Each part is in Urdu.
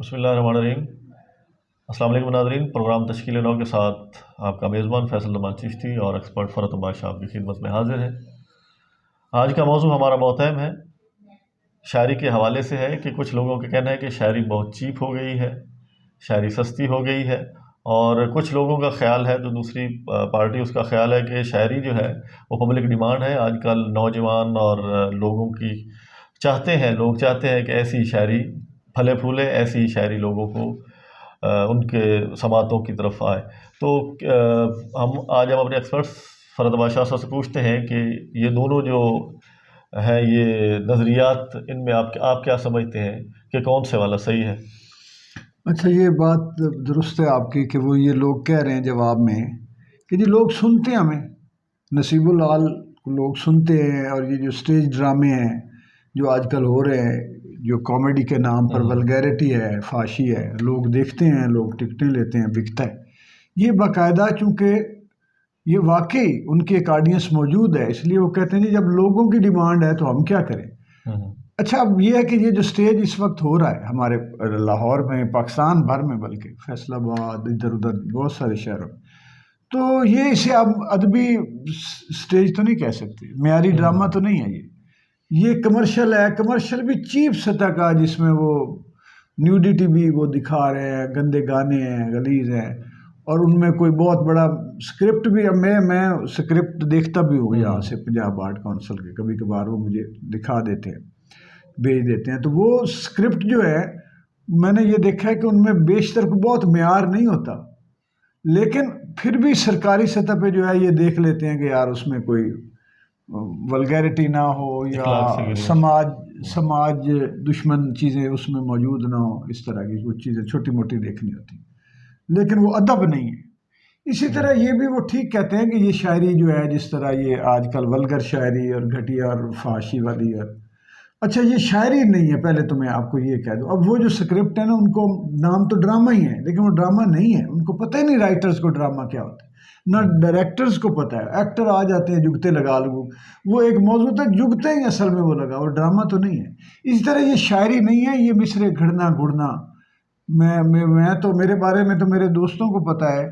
بسم اللہ الرحمن الرحیم۔ السلام علیکم ناظرین، پروگرام تشکیل نو کے ساتھ آپ کا میزبان فیصل نعمان چشتی اور ایکسپرٹ فرحت بادشاہ آپ کی خدمت میں حاضر ہے۔ آج کا موضوع ہمارا بہت اہم ہے، شاعری کے حوالے سے ہے کہ کچھ لوگوں کا کہنا ہے کہ شاعری بہت چیپ ہو گئی ہے، شاعری سستی ہو گئی ہے، اور کچھ لوگوں کا خیال ہے، جو دوسری پارٹی اس کا خیال ہے کہ شاعری جو ہے وہ پبلک ڈیمانڈ ہے۔ آج کل نوجوان اور لوگوں کی لوگ چاہتے ہیں کہ ایسی شاعری پھلے پھولے، ایسی شاعری لوگوں کو ان کے سماعتوں کی طرف آئے۔ تو ہم اپنے ایکسپرٹس فرحت بادشاہ صاحب سے پوچھتے ہیں کہ یہ دونوں جو ہیں یہ نظریات، ان میں آپ کیا سمجھتے ہیں کہ کون سے والا صحیح ہے؟ اچھا، یہ بات درست ہے آپ کی کہ وہ یہ لوگ کہہ رہے ہیں جواب میں کہ جی لوگ سنتے ہیں، ہمیں نصیب العال لوگ سنتے ہیں، اور یہ جو سٹیج ڈرامے ہیں جو آج کل ہو رہے ہیں، جو کامیڈی کے نام پر ولگیرٹی ہے، فحاشی ہے، لوگ دیکھتے ہیں، لوگ ٹکٹیں لیتے ہیں، بکتا ہے یہ باقاعدہ، چونکہ یہ واقعی ان کی ایک آڈینس موجود ہے، اس لیے وہ کہتے ہیں جی جب لوگوں کی ڈیمانڈ ہے تو ہم کیا کریں۔ اچھا، اب یہ ہے کہ یہ جو سٹیج اس وقت ہو رہا ہے ہمارے لاہور میں، پاکستان بھر میں، بلکہ فیصل آباد، ادھر ادھر بہت سارے شہروں میں، تو یہ اسے اب ادبی سٹیج تو نہیں کہہ سکتے، معیاری ڈرامہ تو نہیں ہے یہ کمرشل ہے، کمرشل بھی چیپ سطح کا، جس میں وہ نیوڈیٹی بھی وہ دکھا رہے ہیں، گندے گانے ہیں، غلیظ ہیں، اور ان میں کوئی بہت بڑا سکرپٹ بھی، اب میں سکرپٹ دیکھتا بھی ہوں یہاں سے پنجاب آرٹ کونسل کے، کبھی کبھار وہ مجھے دکھا دیتے ہیں، بھیج دیتے ہیں، تو وہ سکرپٹ جو ہے میں نے یہ دیکھا ہے کہ ان میں بیشتر کو بہت معیار نہیں ہوتا، لیکن پھر بھی سرکاری سطح پہ جو ہے یہ دیکھ لیتے ہیں کہ یار اس میں کوئی ولگیرٹی نہ ہو، یا سماج دشمن چیزیں اس میں موجود نہ ہو، اس طرح کی کچھ چیزیں چھوٹی موٹی دیکھنی ہوتی، لیکن وہ ادب نہیں ہے۔ اسی طرح یہ بھی وہ ٹھیک کہتے ہیں کہ یہ شاعری جو ہے، جس طرح یہ آج کل ولگر شاعری اور گھٹیا اور فحاشی والی ہے، اچھا یہ شاعری نہیں ہے، پہلے تو میں آپ کو یہ کہہ دوں، اب وہ جو سکرپٹ ہے نا، ان کو نام تو ڈرامہ ہی ہے، لیکن وہ ڈرامہ نہیں ہے، ان کو پتہ ہی نہیں رائٹرز کو ڈرامہ کیا ہوتا ہے، نہ ڈائریکٹرز کو پتہ ہے، ایکٹر آ جاتے ہیں جگتے لگا لوں، وہ ایک موضوع تک جگتے ہی اصل میں وہ لگا، اور ڈرامہ تو نہیں ہے۔ اس طرح یہ شاعری نہیں ہے، یہ مصرے گھڑنا گھڑنا، میں تو میرے بارے میں تو میرے دوستوں کو پتہ ہے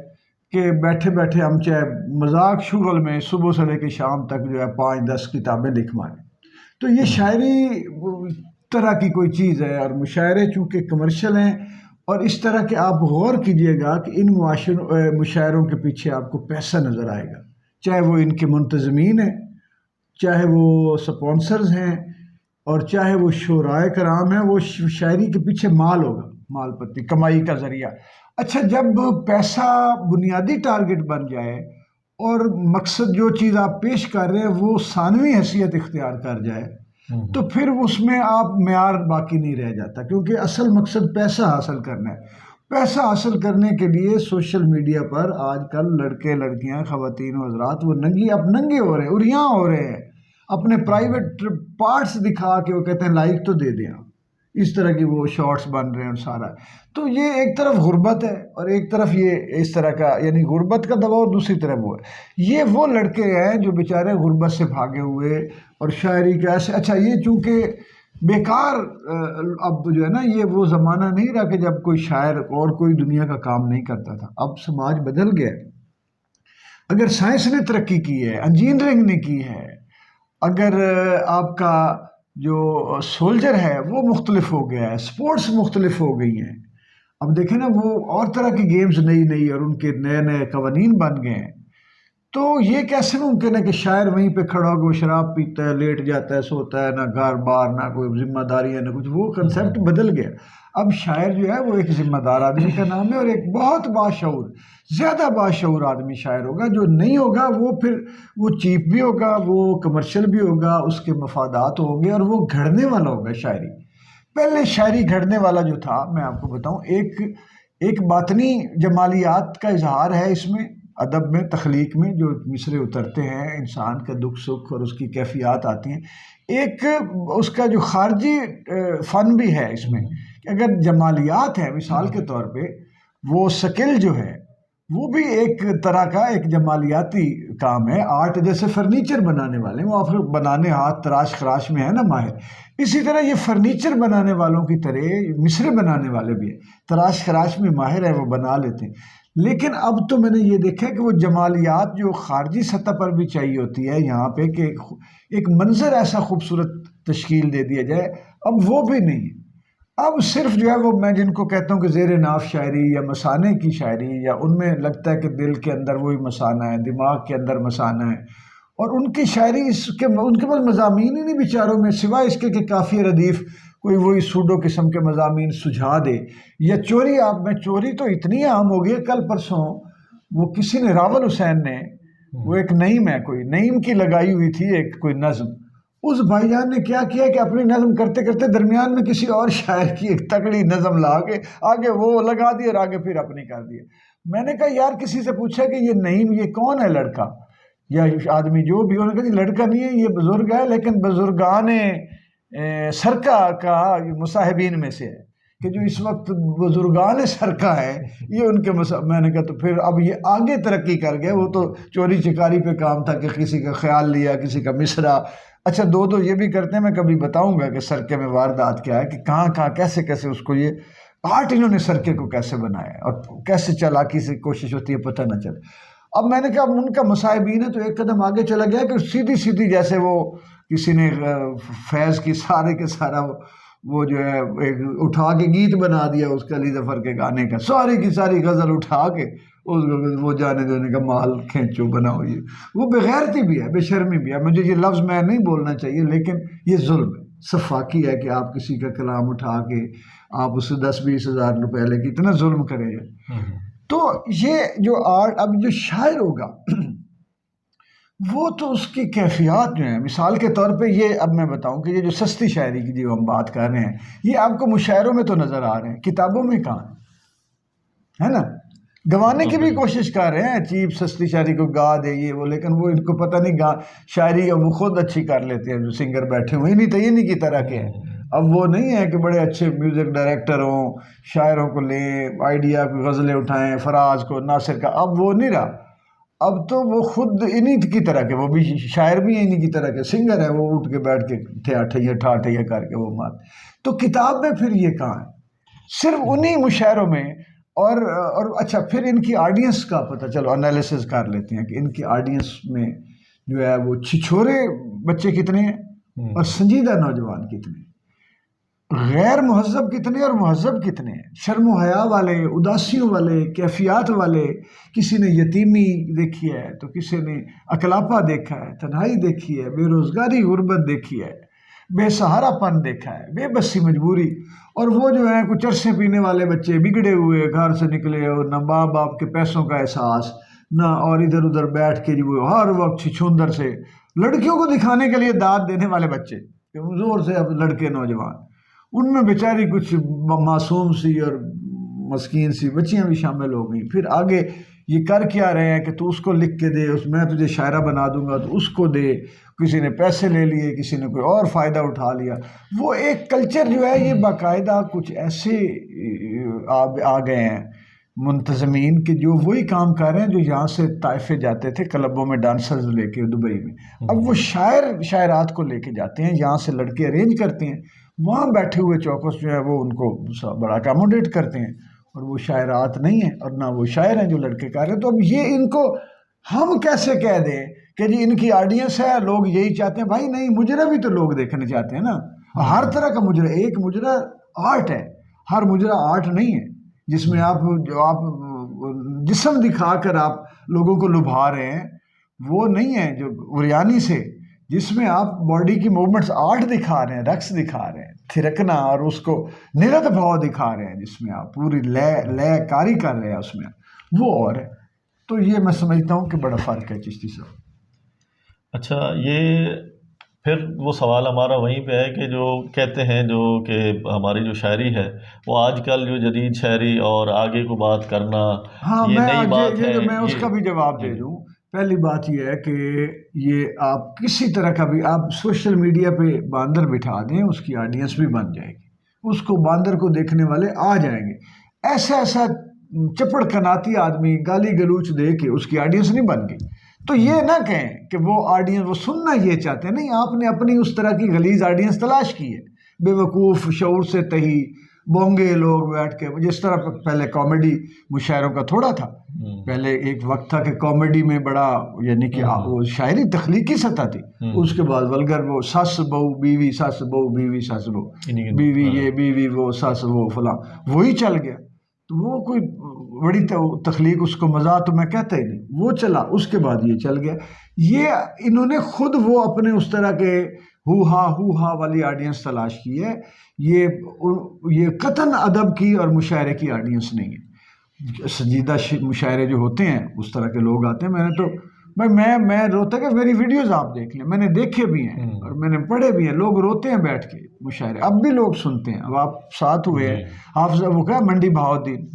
کہ بیٹھے بیٹھے ہم چاہے مذاق شغل میں صبح سے لے کے شام تک جو ہے 5-10 کتابیں لکھ ماریں، تو یہ شاعری طرح کی کوئی چیز ہے، اور مشاعرے چونکہ کمرشل ہیں، اور اس طرح کہ آپ غور کیجئے گا کہ ان مشاعروں کے پیچھے آپ کو پیسہ نظر آئے گا، چاہے وہ ان کے منتظمین ہیں، چاہے وہ سپانسرز ہیں، اور چاہے وہ شعراء کرام ہیں، وہ شاعری کے پیچھے مال ہوگا، مال پتی، کمائی کا ذریعہ۔ اچھا، جب پیسہ بنیادی ٹارگٹ بن جائے اور مقصد جو چیز آپ پیش کر رہے ہیں وہ ثانوی حیثیت اختیار کر جائے، تو پھر اس میں آپ معیار باقی نہیں رہ جاتا، کیونکہ اصل مقصد پیسہ حاصل کرنا ہے۔ پیسہ حاصل کرنے کے لیے سوشل میڈیا پر آج کل لڑکے لڑکیاں، خواتین و حضرات، وہ ننگے ہو رہے ہیں، اریاں ہو رہے ہیں، اپنے پرائیویٹ پارٹس دکھا کے وہ کہتے ہیں لائک تو دے دیں آپ، اس طرح کی وہ شارٹس بن رہے ہیں سارا۔ تو یہ ایک طرف غربت ہے، اور ایک طرف یہ اس طرح کا، یعنی غربت کا دباؤ، اور دوسری طرف وہ ہے، یہ وہ لڑکے ہیں جو بیچارے غربت سے بھاگے ہوئے اور شاعری کے ایسے۔ اچھا، یہ چونکہ بیکار، اب جو ہے نا، یہ وہ زمانہ نہیں رہا کہ جب کوئی شاعر اور کوئی دنیا کا کام نہیں کرتا تھا، اب سماج بدل گیا۔ اگر سائنس نے ترقی کی ہے، انجینئرنگ نے کی ہے، اگر آپ کا جو سولجر ہے وہ مختلف ہو گیا ہے، سپورٹس مختلف ہو گئی ہیں، اب دیکھیں نا، وہ اور طرح کی گیمز نئی اور ان کے نئے نئے قوانین بن گئے ہیں، تو یہ کیسے ممکن ہے کہ شاعر وہیں پہ کھڑا ہو کے شراب پیتا ہے، لیٹ جاتا ہے، سوتا ہے، نہ گھر بار، نہ کوئی ذمہ داری ہے، نہ کچھ، وہ کنسیپٹ بدل گیا۔ اب شاعر جو ہے وہ ایک ذمہ دار آدمی کا نام ہے، اور ایک بہت باشعور، زیادہ باشعور آدمی شاعر ہوگا، جو نہیں ہوگا وہ پھر وہ چیپ بھی ہوگا، وہ کمرشل بھی ہوگا، اس کے مفادات ہوں گے، اور وہ گھڑنے والا ہوگا شاعری۔ پہلے شاعری گھڑنے والا جو تھا، میں آپ کو بتاؤں، ایک باطنی جمالیات کا اظہار ہے اس میں، ادب میں، تخلیق میں، جو مصرے اترتے ہیں، انسان کا دکھ سکھ اور اس کی کیفیات آتی ہیں، ایک اس کا جو خارجی فن بھی ہے اس میں، کہ اگر جمالیات ہے، مثال کے طور پہ وہ سکل جو ہے وہ بھی ایک طرح کا ایک جمالیاتی کام ہے. آرٹ جیسے فرنیچر بنانے والے وہ آپ بنانے ہاتھ تراش خراش میں ہے نا ماہر، اسی طرح یہ فرنیچر بنانے والوں کی طرح مصرے بنانے والے بھی ہیں، تراش خراش میں ماہر ہیں، وہ بنا لیتے ہیں. لیکن اب تو میں نے یہ دیکھا کہ وہ جمالیات جو خارجی سطح پر بھی چاہیے ہوتی ہے یہاں پہ کہ ایک منظر ایسا خوبصورت تشکیل دے دیا جائے، اب وہ بھی نہیں ہے. اب صرف جو ہے وہ میں جن کو کہتا ہوں کہ زیر ناف شاعری یا مسانے کی شاعری، یا ان میں لگتا ہے کہ دل کے اندر وہی مسانہ ہے، دماغ کے اندر مسانہ ہے، اور ان کی شاعری ان کے پاس مضامین ہی نہیں بیچاروں میں، سوائے اس کے کہ کافی ردیف کوئی وہی سوڈو قسم کے مضامین سجھا دے. یا چوری، آپ میں چوری تو اتنی عام ہو گئی ہے. کل پرسوں وہ کسی نے، راول حسین نے، وہ ایک نعیم ہے، کوئی نعیم کی لگائی ہوئی تھی ایک کوئی نظم، اس بھائی جان نے کیا کیا کہ اپنی نظم کرتے کرتے درمیان میں کسی اور شاعر کی ایک تگڑی نظم لا کے آگے وہ لگا دی اور آگے پھر اپنی کر دی. میں نے کہا یار کسی سے پوچھا کہ یہ نعیم یہ کون ہے، لڑکا یا آدمی جو بھی؟ انہوں نے کہا لڑکا نہیں ہے، یہ بزرگ ہے، لیکن بزرگان سرکہ کا مصاحبین میں سے ہے، کہ جو اس وقت بزرگان سرکہ ہے یہ ان کے میں نے کہا تو پھر اب یہ آگے ترقی کر گئے. وہ تو چوری چکاری پہ کام تھا کہ کسی کا خیال لیا، کسی کا مصرع. اچھا دو یہ بھی کرتے ہیں، میں کبھی بتاؤں گا کہ سرکے میں واردات کیا ہے، کہ کہاں کہاں کیسے کیسے اس کو یہ آرٹ انہوں نے سرکے کو کیسے بنایا اور کیسے چالاکی سے کوشش ہوتی ہے پتہ نہ چلے. اب میں نے کہا اب ان کا مصاحبین ہے تو ایک قدم آگے چلا گیا کہ سیدھی سیدھی جیسے وہ کسی نے فیض کی سارے کے سارا وہ جو ہے اٹھا کے گیت بنا دیا اس کا، علی ظفر کے گانے کا ساری کی ساری غزل اٹھا کے اس وہ جانے دینے کا مال کھینچو بناؤ. یہ وہ بغیرتی بھی ہے، بے شرمی بھی ہے. مجھے یہ لفظ میں نہیں بولنا چاہیے، لیکن یہ ظلم ہے، سفاکی ہے کہ آپ کسی کا کلام اٹھا کے آپ اسے 10-20 ہزار روپے لے کے اتنا ظلم کریں گے. تو یہ جو آرٹ، اب جو شاعر ہوگا وہ تو اس کی کیفیات جو ہیں، مثال کے طور پہ یہ اب میں بتاؤں کہ یہ جو سستی شاعری کی جو ہم بات کر رہے ہیں یہ آپ کو مشاعروں میں تو نظر آ رہے ہیں، کتابوں میں کہاں ہے نا؟ گوانے کی بھی کوشش کر رہے ہیں، چیپ سستی شاعری کو گا دے یہ وہ، لیکن وہ ان کو پتہ نہیں شاعری وہ خود اچھی کر لیتے ہیں جو سنگر بیٹھے ہوئے انہی کی طرح کے ہیں. اب وہ نہیں ہے کہ بڑے اچھے میوزک ڈائریکٹر ہوں، شاعروں کو لیں، آئیڈیا کو غزلیں اٹھائیں، فراز کو، ناصر کا، اب وہ نہیں رہا. اب تو وہ خود انہی کی طرح کے، وہ بھی شاعر بھی انہی کی طرح کے، سنگر ہے وہ اٹھ کے بیٹھ کے ٹھا کر کے وہ مات. تو کتاب میں پھر یہ کہاں ہے؟ صرف انہی مشاعروں میں. اور اچھا پھر ان کی آڈینس کا پتہ چلو انالیسز کر لیتے ہیں کہ ان کی آڈینس میں جو ہے وہ چھچورے بچے کتنے ہیں اور سنجیدہ نوجوان کتنے ہیں، غیر مہذب کتنے اور مہذب کتنے ہیں، شرم و حیا والے، اداسیوں والے، کیفیات والے. کسی نے یتیمی دیکھی ہے تو کسی نے اکلاپا دیکھا ہے، تنہائی دیکھی ہے، بے روزگاری غربت دیکھی ہے، بے سہارا پن دیکھا ہے، بے بسی مجبوری. اور وہ جو ہیں کچھ چرسیں پینے والے بچے بگڑے ہوئے گھر سے نکلے، اور نہ ماں باپ کے پیسوں کا احساس نہ، اور ادھر ادھر بیٹھ کے وہ ہر وقت چھچھوندر سے لڑکیوں کو دکھانے کے لیے داد دینے والے بچے، زور سے اب لڑکے نوجوان، ان میں بیچاری کچھ معصوم سی اور مسکین سی بچیاں بھی شامل ہو گئیں. پھر آگے یہ کر کیا رہے ہیں کہ تو اس کو لکھ کے دے، میں تجھے شاعرہ بنا دوں گا تو اس کو دے. کسی نے پیسے لے لیے، کسی نے کوئی اور فائدہ اٹھا لیا. وہ ایک کلچر جو ہے یہ باقاعدہ کچھ ایسے آ گئے ہیں منتظمین کہ جو وہی کام کر رہے ہیں جو یہاں سے طائفے جاتے تھے کلبوں میں ڈانسرز لے کے دبئی میں. اب وہ شاعرات کو لے کے جاتے ہیں، یہاں سے لڑکے ارینج کرتے ہیں، وہاں بیٹھے ہوئے چوکس جو ہے وہ ان کو بڑا اکاموڈیٹ کرتے ہیں، اور وہ شاعرات نہیں ہیں اور نہ وہ شاعر ہیں جو لڑکے کر رہے ہیں. تو اب یہ ان کو ہم کیسے کہہ دیں کہ جی ان کی آڈینس ہے، لوگ یہی چاہتے ہیں؟ بھائی نہیں، مجرا بھی تو لوگ دیکھنا چاہتے ہیں نا، ہر طرح کا مجرا. ایک مجرا آرٹ ہے، ہر مجرا آرٹ نہیں ہے جس میں آپ جسم دکھا کر آپ لوگوں کو لبھا رہے ہیں، وہ نہیں ہے جو اریانی سے، جس میں آپ باڈی کی موومنٹس آرٹ دکھا رہے ہیں، رقص دکھا رہے ہیں، تھرکنا اور اس کو نرت بھاؤ دکھا رہے ہیں، جس میں آپ پوری لے کاری کر رہے ہیں اس میں، وہ اور ہے. تو یہ میں سمجھتا ہوں کہ بڑا فرق ہے چشتی صاحب. اچھا، یہ پھر وہ سوال ہمارا وہیں پہ ہے کہ جو کہتے ہیں جو کہ ہماری جو شاعری ہے وہ آج کل جو جدید شاعری اور آگے کو بات کرنا، ہاں یہ نئی بات ہے. میں اس کا بھی جواب دے دوں. پہلی بات یہ ہے کہ یہ آپ کسی طرح کا بھی آپ سوشل میڈیا پہ باندر بٹھا دیں، اس کی آڈینس بھی بن جائے گی، اس کو باندر کو دیکھنے والے آ جائیں گے. ایسا چپڑ کناتی آدمی گالی گلوچ دے کے اس کی آڈینس نہیں بن گئی. تو یہ نہ کہیں کہ وہ آڈینس وہ سننا یہ چاہتے ہیں، نہیں، آپ نے اپنی اس طرح کی غلیظ آڈینس تلاش کی ہے، بے وقوف، شعور سے تہی، بونگے لوگ بیٹھ کے، جس طرح پہلے کامیڈی مشاعروں کا تھوڑا تھا. پہلے ایک وقت تھا کہ کامیڈی میں بڑا یعنی کہ وہ شاعری تخلیقی سطح تھی. اس کے بعد ولگر وہ سس بہو بیوی، سس بہو بیوی، سس بہو بیوی، یہ بیوی وہ، سس وہ فلاں، وہی چل گیا. تو وہ کوئی بڑی تخلیق، اس کو مزاح تو میں کہتا ہی نہیں، وہ چلا. اس کے بعد یہ چل گیا. یہ انہوں نے خود وہ اپنے اس طرح کے ہو ہا والی آڈینس تلاش کی ہے. یہ قطعاً ادب کی اور مشاعرے کی آڈینس نہیں ہے. سنجیدہ مشاعرے جو ہوتے ہیں اس طرح کے لوگ آتے ہیں. میں نے تو میں روتا کہ میری ویڈیوز آپ دیکھ لیں، میں نے دیکھے بھی ہیں اور میں نے پڑھے بھی ہیں. لوگ روتے ہیں بیٹھ کے مشاعرے، اب بھی لوگ سنتے ہیں. اب آپ ساتھ ہوئے ہیں، حافظ وہ کیا منڈی بہاؤدین،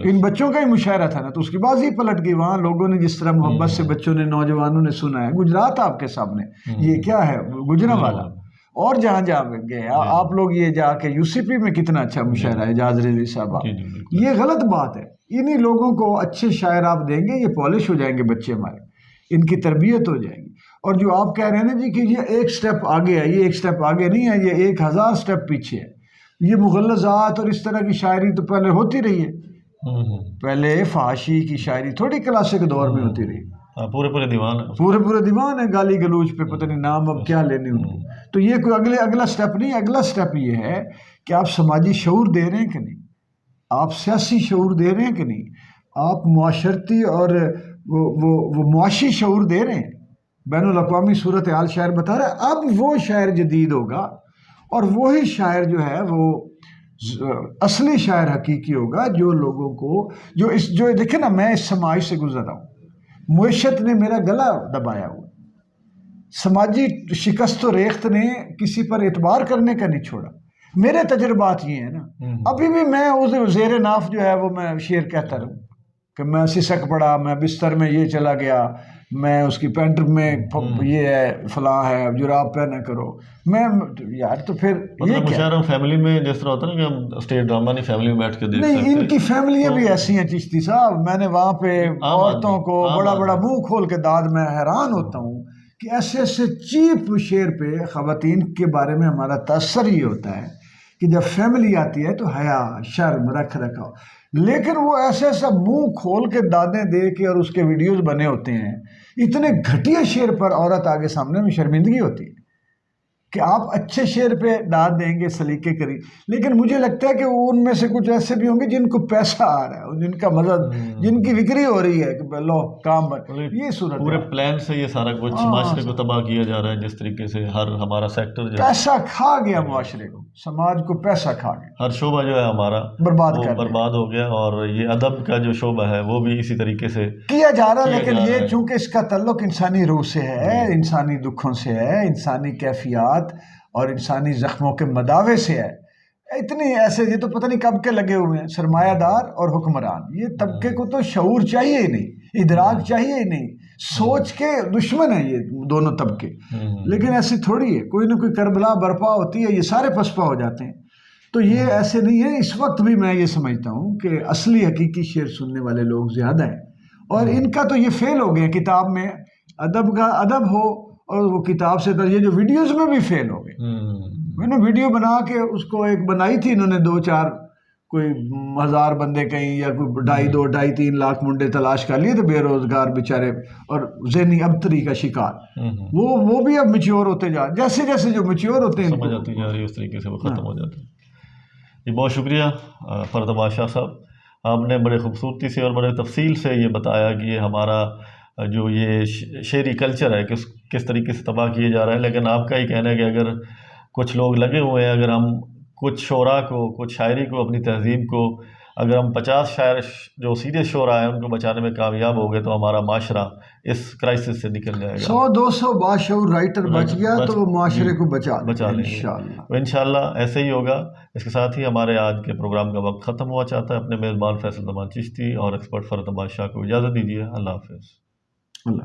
ان بچوں کا ہی مشاعرہ تھا نا، تو اس کی بازی پلٹ گئی. وہاں لوگوں نے جس طرح محبت سے بچوں نے، نوجوانوں نے سنا ہے. گجرات آپ کے سامنے، یہ کیا ہے گجرانوالہ، اور جہاں گئے آپ لوگ، یہ جا کے یو سی پی میں کتنا اچھا مشاعرہ ہے، اعجاز رضوی صاحب. یہ غلط بات ہے. انہی لوگوں کو اچھے شاعر آپ دیں گے، یہ پالش ہو جائیں گے بچے ہمارے، ان کی تربیت ہو جائے گی. اور جو آپ کہہ رہے ہیں نا جی کہ یہ ایک سٹیپ آگے ہے، یہ ایک سٹیپ آگے نہیں ہے، یہ 1000 سٹیپ پیچھے ہے. یہ مغلظات اور اس طرح کی شاعری تو پہلے ہوتی رہی ہے. پہلے فحاشی کی شاعری تھوڑی کلاسک دور میں ہوتی رہی. پورے دیوان ہے، پورے دیوان ہے گالی گلوچ پہ، پتہ نہیں نام اب کیا لینے ان کو. تو یہ کوئی اگلا سٹیپ نہیں. اگلا سٹیپ یہ ہے کہ آپ سماجی شعور دے رہے ہیں کہ نہیں، آپ سیاسی شعور دے رہے ہیں کہ نہیں، آپ معاشرتی اور وہ معاشی شعور دے رہے ہیں. بین الاقوامی صورتحال شاعر بتا رہا ہے. اب وہ شاعر جدید ہوگا اور وہی شاعر جو ہے وہ اصلی شاعر حقیقی ہوگا، جو لوگوں کو جو دیکھیں نا، میں اس سماج سے گزر رہا ہوں، معیشت نے میرا گلا دبایا ہوا، سماجی شکست و ریخت نے کسی پر اعتبار کرنے کا نہیں چھوڑا. میرے تجربات یہ ہیں نا، ابھی بھی میں اس زیر ناف جو ہے وہ میں شعر کہتا رہوں کہ میں سسک پڑا، میں بستر میں یہ چلا گیا، میں اس کی پینٹ میں یہ ہے فلاں ہے، جراب پہنا کرو. میں یار تو پھر یہ مشاعرہ فیملی میں جس طرح ہوتا ہے نا کہ ہم اسٹیج ڈرامہ نہیں فیملی میں بیٹھ کے دیکھ سکتے. نہیں، ان کی فیملیاں بھی ایسی ہیں چشتی صاحب. میں نے وہاں پہ عورتوں کو بڑا منہ کھول کے داد، میں حیران ہوتا ہوں کہ ایسے چیپ شعر پہ خواتین کے بارے میں ہمارا تاثر ہی ہوتا ہے کہ جب فیملی آتی ہے تو حیا شرم رکھ رکھو، لیکن وہ ایسا منہ کھول کے دادیں دے کے اور اس کے ویڈیوز بنے ہوتے ہیں. اتنے گھٹیا شعر پر عورت آگے سامنے میں شرمندگی ہوتی ہے کہ آپ اچھے شعر پہ داد دیں گے سلیقے کری. لیکن مجھے لگتا ہے کہ ان میں سے کچھ ایسے بھی ہوں گے جن کو پیسہ آ رہا ہے، جن کا مدد، جن کی وکری ہو رہی ہے کہ لو کام بن. یہ صورت پورے پلان سے یہ سارا کچھ معاشرے کو تباہ کیا جا رہا ہے. جس طریقے سے ہمارا سیکٹر جو پیسہ کھا گیا، معاشرے کو، سماج کو پیسہ کھا گیا، ہر شعبہ جو ہے ہمارا برباد ہو گیا. اور یہ ادب کا جو شعبہ ہے وہ بھی اسی طریقے سے کیا جا رہا ہے. لیکن یہ چونکہ اس کا تعلق انسانی روح سے ہے، انسانی دکھوں سے ہے، انسانی کیفیات اور انسانی زخموں کے مداوے سے ہے. اتنی ایسے یہ تو پتہ نہیں کب کے لگے ہوئے ہیں سرمایہ دار اور حکمران. یہ طبقے کو تو شعور چاہیے ہی نہیں، ادراک چاہیے ہی نہیں، سوچ کے دشمن ہیں یہ دونوں طبقے. لیکن ایسی تھوڑی ہے، کوئی نہ کوئی کربلا برپا ہوتی ہے، یہ سارے پسپا ہو جاتے ہیں. تو یہ ایسے نہیں ہے. اس وقت بھی میں یہ سمجھتا ہوں کہ اصلی حقیقی شعر سننے والے لوگ زیادہ ہیں، اور ان کا تو یہ فیل ہو گیا. کتاب میں ادب کا ادب ہو اور وہ کتاب سے یہ جو ویڈیوز میں بھی فیل ہو گئے. میں نے ویڈیو بنا کے اس کو ایک بنائی تھی، انہوں نے 2-4 کوئی 1000 بندے کہیں یا کوئی 2.5-3 لاکھ منڈے تلاش کر لیے تھے بے روزگار بیچارے اور ذہنی ابتری کا شکار. وہ بھی اب میچور ہوتے جیسے جیسے جو میچور ہوتے ہیں سمجھ آتی جا رہی ہے، اس طریقے سے وہ ختم ہو جاتے ہیں. جی بہت شکریہ فرد بادشاہ صاحب، آپ نے بڑے خوبصورتی سے اور بڑے تفصیل سے یہ بتایا کہ یہ ہمارا جو یہ شعری کلچر ہے کس طریقے سے تباہ کیے جا رہا ہے. لیکن آپ کا ہی کہنا ہے کہ اگر کچھ لوگ لگے ہوئے ہیں، اگر ہم کچھ شعراء کو، کچھ شاعری کو، اپنی تہذیب کو، اگر ہم 50 شاعر جو سیریس شعراء ہیں ان کو بچانے میں کامیاب ہو گئے تو ہمارا معاشرہ اس کرائسس سے نکل جائے گا. 100-200 باشعور رائٹر بچ گیا تو وہ معاشرے کو بچا لیں گے انشاءاللہ. ایسے ہی ہوگا. اس کے ساتھ ہی ہمارے آج کے پروگرام کا وقت ختم ہوا چاہتا ہے. اپنے میزبان فیصل زمان چشتی اور ایکسپرٹ فرد بادشاہ کو اجازت دیجیے. اللہ حافظ. اللہ